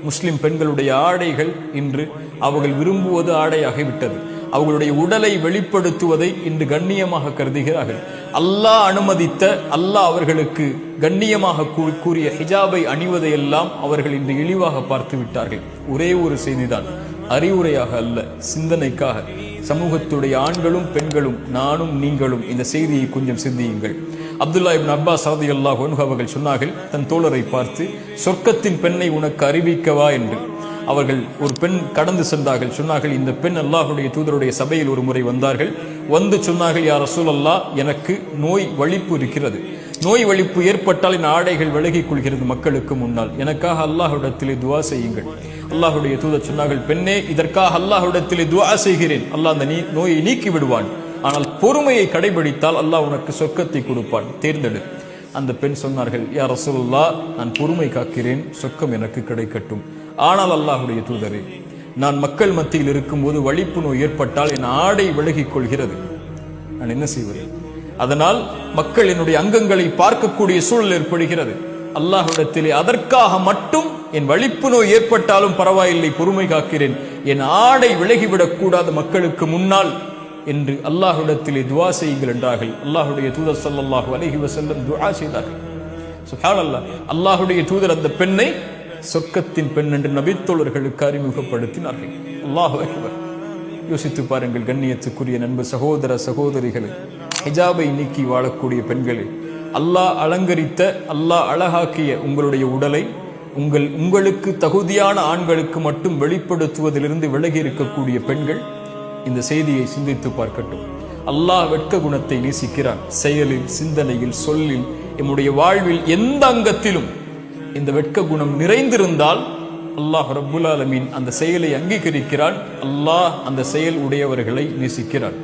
முஸ்லிம் பெண்களுடைய ஆடைகள் இன்று அவர்கள் விரும்புவது ஆடையாகிவிட்டது. அவர்களுடைய உடலை வெளிப்படுத்துவதை இன்று கண்ணியமாக கருதுகிறார்கள். அல்லாஹ் அனுமதித்த, அல்லாஹ் அவர்களுக்கு கண்ணியமாக கூறிய ஹிஜாபை அணிவதையெல்லாம் அவர்கள் இன்று இழிவாக பார்த்து விட்டார்கள். ஒரே ஒரு செய்திதான், அறிவுரையாக அல்ல, சிந்தனைக்காக. சமூகத்துடைய ஆண்களும் பெண்களும், நானும் நீங்களும் இந்த செய்தியை கொஞ்சம் சிந்தியுங்கள். அப்துல்லா இப்னு அப்பாஸ் ரலியல்லாஹு அன்ஹு அவர்கள் சொன்னார்கள், தன் தோழரை பார்த்து, சொர்க்கத்தின் பெண்ணை உனக்கு அறிவிக்கவா என்று. அவர்கள் ஒரு பெண் கடந்து சென்றார்கள். சொன்னார்கள், இந்த பெண் அல்லாஹுடைய தூதருடைய சபையில் ஒரு முறை வந்தார்கள். வந்து சொன்னார்கள், யா ரசூலல்லாஹ், எனக்கு நோய் வலிப்பு இருக்கிறது. நோய் வலிப்பு ஏற்பட்டால் என் ஆடைகள் விலகிக் கொள்கிறது மக்களுக்கு முன்னால். எனக்காக அல்லாஹ்விடத்திலே துஆ செய்யுங்கள். அல்லாஹுடைய தூதர் சொன்னார்கள், பெண்ணே, இதற்காக அல்லாஹ்விடத்திலே துஆ செய்கிறேன். அல்லாஹ் அந்த நோயை நீக்கி விடுவான். ஆனால் பொறுமையை கடைபிடித்தால் அல்லாஹ் உனக்கு சொர்க்கத்தை கொடுப்பான், தேர்ந்தெடு. அந்த பெண் சொன்னார்கள், யா ரசூலுல்லாஹ், நான் பொறுமை காக்கிறேன், சொர்க்கம் எனக்கு கிடைக்கட்டும். ஆனால் அல்லாஹுடைய தூதரே, நான் மக்கள் மத்தியில் இருக்கும்போது வலிப்பு நோய் ஏற்பட்டால் என் ஆடை விலகிக் கொள்கிறது, நான் என்ன செய்வது? அதனால் மக்கள் என்னுடைய அங்கங்களை பார்க்கக்கூடிய சூழல் ஏற்படுகிறது. அல்லாஹ்விடத்திலே அதற்காக மட்டும் என் வலிப்பு நோய் ஏற்பட்டாலும் பரவாயில்லை, பொறுமை காக்கிறேன், என் ஆடை விலகிவிடக் கூடாது மக்களுக்கு முன்னால் என்று அல்லாஹ்விடத்திலே துஆ செய்யுங்கள் என்றார்கள். அல்லாஹுடைய தூதர் ஸல்லல்லாஹு அலைஹி வஸல்லம் துஆ செய்தார்கள். சுப்ஹானல்லாஹ், அல்லாஹுடைய தூதர் அந்த பெண்ணை சொர்க்கத்தின் பெண் என்று நபித்தோழர்களுக்கு அறிமுகப்படுத்தினார்கள். அல்லாஹு அக்பர். யோசித்து பாருங்கள் கண்ணியத்துக்குரிய நண்பு சகோதர சகோதரிகளே, ஹிஜாபை நீக்கி வாழக்கூடிய பெண்களே, அல்லாஹ் அலங்கரித்த, அல்லாஹ் அழகாக்கிய உங்களுடைய உடலை உங்களுக்கு தகுதியான ஆண்களுக்கு மட்டும் வெளிப்படுத்துவதிலிருந்து விலகி இருக்கக்கூடிய பெண்கள் இந்த செய்தியை சிந்தித்து பார்க்கட்டும். அல்லாஹ் வெட்க குணத்தை நேசிக்கிறான். செயலில், சிந்தனையில், சொல்லில், நம்முடைய வாழ்வில் எந்த அங்கத்திலும் இந்த வெட்க குணம் நிறைந்திருந்தால் அல்லாஹ் ரப்புல் ஆலமீன் அந்த செயலை அங்கீகரிக்கிறான். அல்லாஹ் அந்த செயல் உடையவர்களை நேசிக்கிறான்.